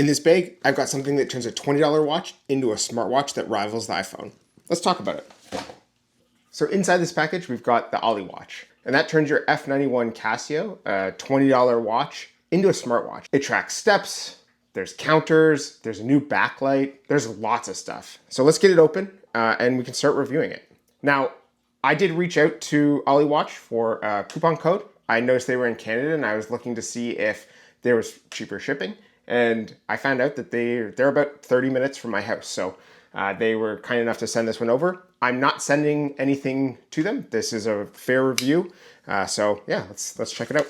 In this bag, I've got something that turns a $20 watch into a smartwatch that rivals the iPhone. Let's talk about it. So inside this package, we've got the Ollee Watch, and that turns your F-91 Casio, a $20 watch, into a smartwatch. It tracks steps, there's counters, there's a new backlight, there's lots of stuff. So let's get it open and we can start reviewing it. Now, I did reach out to Ollee Watch for a coupon code. I noticed they were in Canada and I was looking to see if there was cheaper shipping. And I found out that they're about 30 minutes from my house. So they were kind enough to send this one over. I'm not sending anything to them. This is a fair review. So yeah, let's check it out.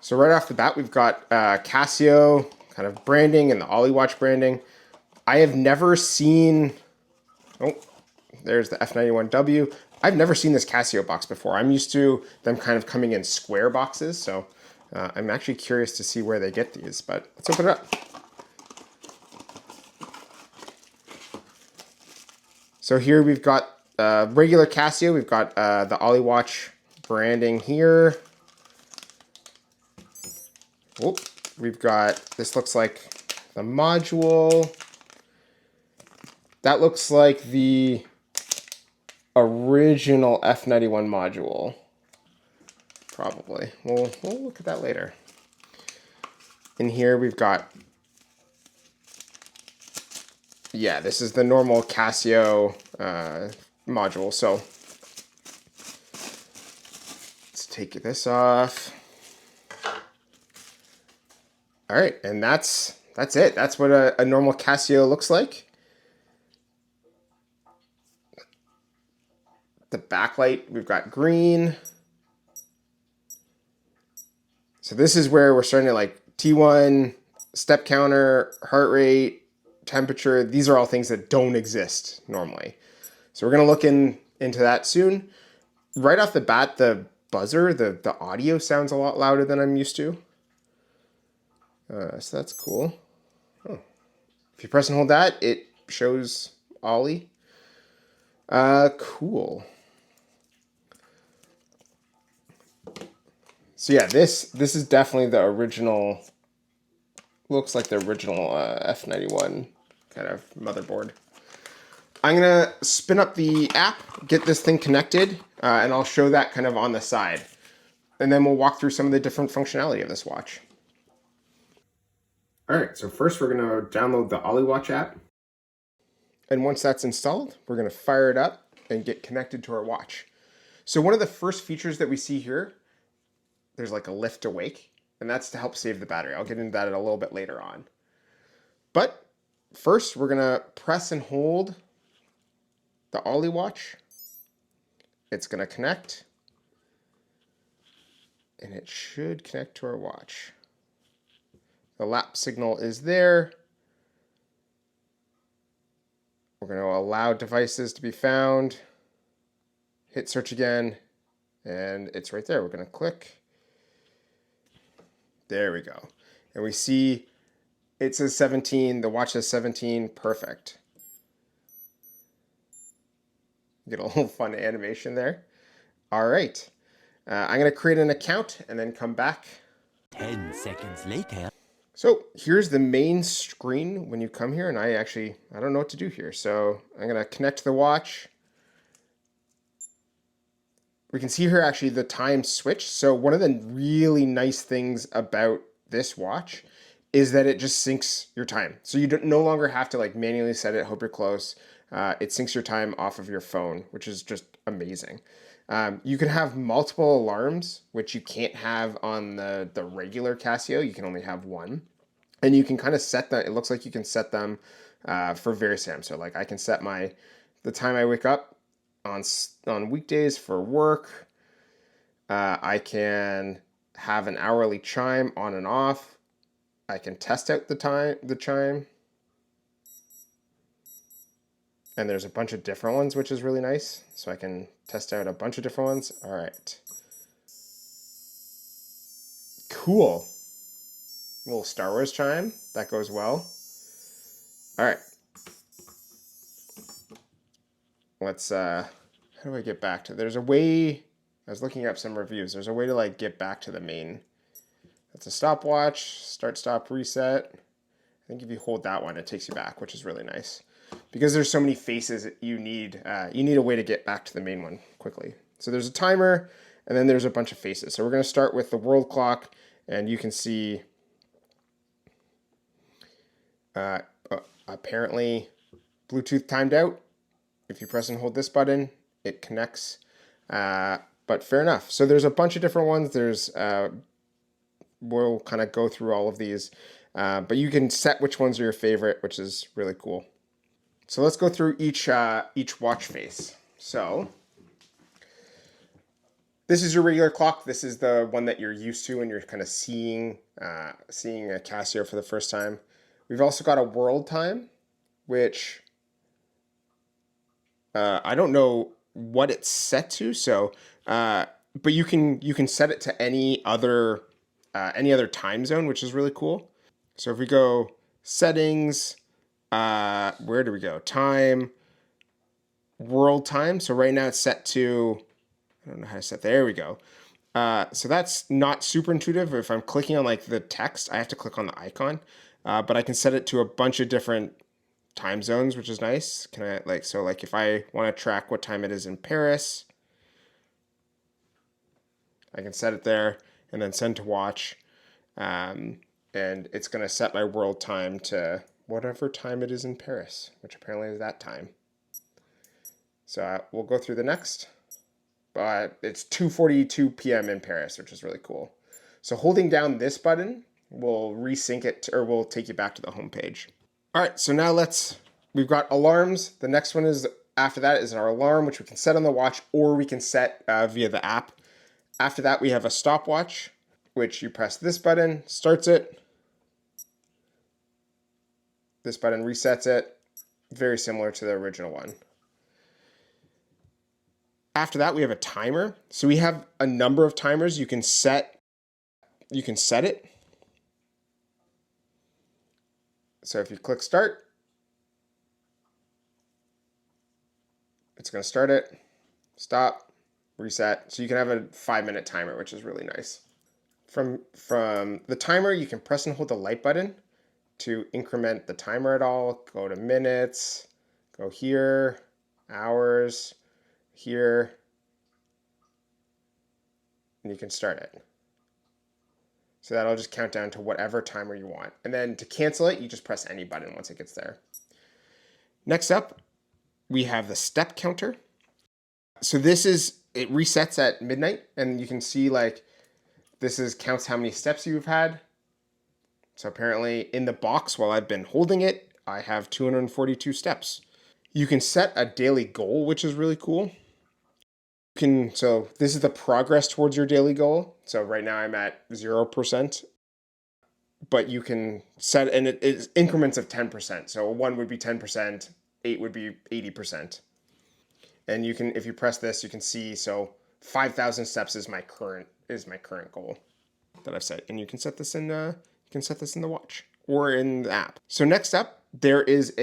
So right off the bat, we've got Casio kind of branding and the Ollee Watch branding. I have never seen, oh, there's the F-91W. I've never seen this Casio box before. I'm used to them kind of coming in square boxes, so I'm actually curious to see where they get these, but let's open it up. So here we've got regular Casio. We've got the Ollee Watch branding here. Whoop. We've got, this looks like the module. That looks like the original F-91 module. Probably. We'll look at that later. In here we've got, yeah, this is the normal Casio module. So let's take this off. All right, and that's it. That's what a normal Casio looks like. The backlight, we've got green. So this is where we're starting to like T1, step counter, heart rate, temperature. These are all things that don't exist normally. So we're gonna look into that soon. Right off the bat, the buzzer, the audio sounds a lot louder than I'm used to. So that's cool. Oh. If you press and hold that, it shows Ollie. Cool. So yeah, this is definitely the original, looks like the original F-91 kind of motherboard. I'm gonna spin up the app, get this thing connected, and I'll show that kind of on the side. And then we'll walk through some of the different functionality of this watch. All right, so first we're gonna download the Ollee Watch app. And once that's installed, we're gonna fire it up and get connected to our watch. So one of the first features that we see here, there's like a lift to wake, and that's to help save the battery. I'll get into that a little bit later on. But first, we're gonna press and hold the Ollee Watch. It's gonna connect, and it should connect to our watch. The lap signal is there. We're gonna allow devices to be found. Hit search again, and it's right there. We're gonna click. There we go. And we see it says 17, the watch says 17, perfect. Get a little fun animation there. All right. I'm gonna create an account and then come back. 10 seconds later. So here's the main screen when you come here, and I don't know what to do here. So I'm gonna connect to the watch. We can see here actually the time switch. So one of the really nice things about this watch is that it just syncs your time. So you no longer have to like manually set it, hope you're close. It syncs your time off of your phone, which is just amazing. You can have multiple alarms, which you can't have on the regular Casio. You can only have one. And you can kind of set them, it looks like you can set them for various times. So like I can set the time I wake up on weekdays for work. I can have an hourly chime on and off. I can test out the chime. And there's a bunch of different ones, which is really nice. So I can test out a bunch of different ones. All right. Cool. A little Star Wars chime. That goes well. All right. Let's how do I get back to, there's a way, I was looking up some reviews. There's a way to like get back to the main. That's a stopwatch, start, stop, reset. I think if you hold that one, it takes you back, which is really nice. Because there's so many faces, you need a way to get back to the main one quickly. So there's a timer, and then there's a bunch of faces. So we're going to start with the world clock, and you can see apparently Bluetooth timed out. If you press and hold this button, it connects. But fair enough. So there's a bunch of different ones. There's we'll kind of go through all of these, but you can set which ones are your favorite, which is really cool. So let's go through each watch face. So this is your regular clock. This is the one that you're used to and you're kind of seeing a Casio for the first time. We've also got a world time, which I don't know what it's set to. So, but you can set it to any other time zone, which is really cool. So if we go settings, where do we go? Time, world time. So right now it's set to, I don't know how to set, there we go. So that's not super intuitive. If I'm clicking on like the text, I have to click on the icon, but I can set it to a bunch of different time zones, which is nice. Can I like, so like if I want to track what time it is in Paris, I can set it there and then send to watch. And it's going to set my world time to whatever time it is in Paris, which apparently is that time. So we'll go through the next. It's 2:42 p.m. in Paris, which is really cool. So holding down this button will resync it, or will take you back to the home page. All right, so now we've got alarms. The next one is, after that is our alarm, which we can set on the watch or we can set via the app. After that, we have a stopwatch, which you press this button, starts it. This button resets it. Very similar to the original one. After that, we have a timer. So we have a number of timers. You can set it. So if you click start, it's going to start it, stop, reset. So you can have a 5-minute timer, which is really nice. From the timer, you can press and hold the light button to increment the timer at all. Go to minutes, go here, hours, here, and you can start it. So that'll just count down to whatever timer you want. And then to cancel it, you just press any button once it gets there. Next up, we have the step counter. So it resets at midnight, and you can see like counts how many steps you've had. So apparently in the box, while I've been holding it, I have 242 steps. You can set a daily goal, which is really cool. So this is the progress towards your daily goal. So right now I'm at 0%, but you can set, and it is increments of 10%. So 1 would be 10%, 8 would be 80%. And you can, if you press this, you can see, so 5,000 steps is my current goal that I've set. And you can set this in the watch or in the app. So next up, there is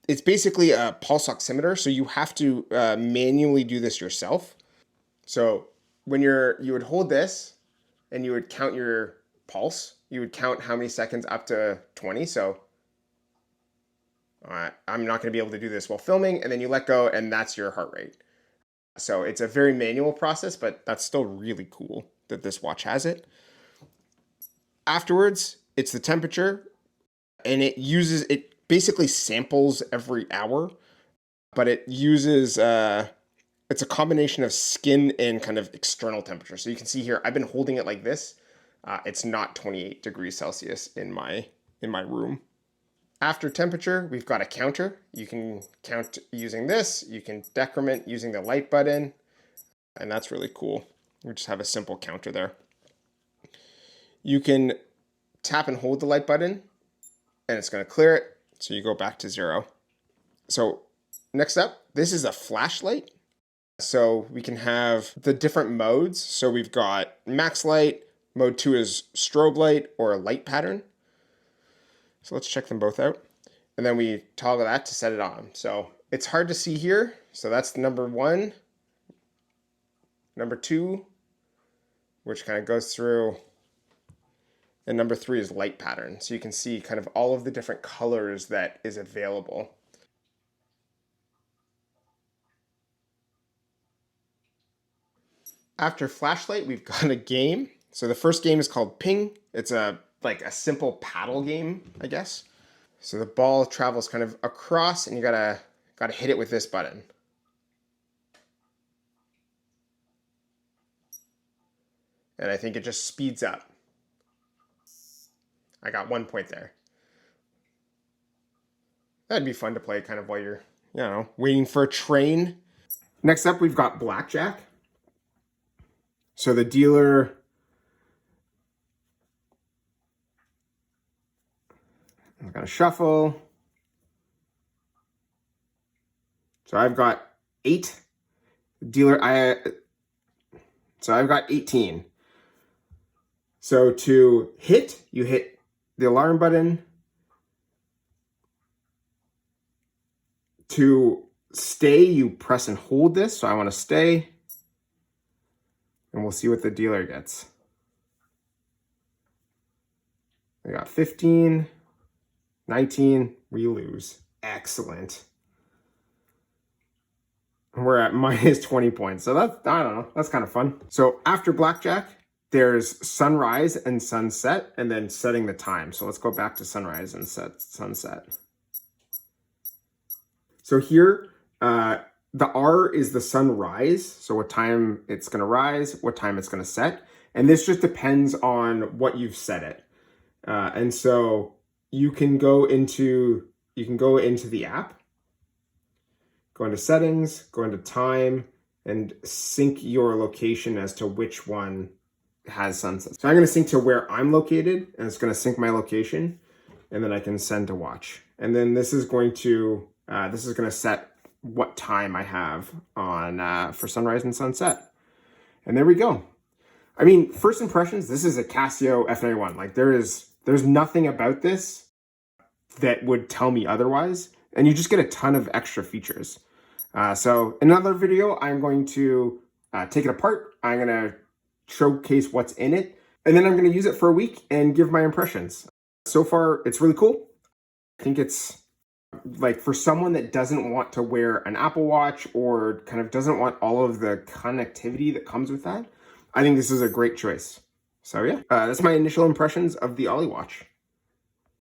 it's basically a pulse oximeter. So you have to manually do this yourself. So when you would hold this and you would count your pulse, you would count how many seconds up to 20. So I'm not going to be able to do this while filming, and then you let go and that's your heart rate. So it's a very manual process, but that's still really cool that this watch has it. Afterwards, it's the temperature, and it basically samples every hour, but it uses, it's a combination of skin and kind of external temperature. So you can see here, I've been holding it like this. It's not 28 degrees Celsius in my room. After temperature, we've got a counter. You can count using this. You can decrement using the light button, and that's really cool. We just have a simple counter there. You can tap and hold the light button, and it's going to clear it. So you go back to 0. So next up, this is a flashlight. So we can have the different modes. So we've got max light, mode 2 is strobe light or a light pattern. So let's check them both out. And then we toggle that to set it on. So It's hard to see here, so that's number 1. Number 2, which kind of goes through, and number 3 is light pattern. So you can see kind of all of the different colors that is available. After flashlight, we've got a game. So the first game is called Ping. It's like a simple paddle game, I guess. So the ball travels kind of across, and you gotta hit it with this button. And I think it just speeds up. I got 1 point there. That'd be fun to play kind of while you're, waiting for a train. Next up, we've got blackjack. So the dealer, I'm gonna shuffle. So I've got 8. So I've got 18. So to hit, you hit the alarm button. To stay, you press and hold this. So I want to stay. And we'll see what the dealer gets. I got 15, 19, we lose. Excellent. We're at minus 20 points. So that's, I don't know, that's kind of fun. So after blackjack, there's sunrise and sunset, and then setting the time. So let's go back to sunrise and sunset. So here, the R is the sunrise. So what time it's going to rise, what time it's going to set. And this just depends on what you've set it. And so you can go into the app, go into settings, go into time, and sync your location as to which one has sunset. So I'm going to sync to where I'm located, and it's going to sync my location, and then I can send to watch. And then this is going to set what time I have on for sunrise and sunset. And there we go. I mean, first impressions, this is a Casio F-91. Like there's nothing about this that would tell me otherwise. And you just get a ton of extra features. So in another video, I'm going to take it apart. I'm going to showcase what's in it. And then I'm going to use it for a week and give my impressions. So far, it's really cool. I think it's like for someone that doesn't want to wear an Apple Watch or kind of doesn't want all of the connectivity that comes with that, I think this is a great choice. So yeah, that's my initial impressions of the Ollee Watch.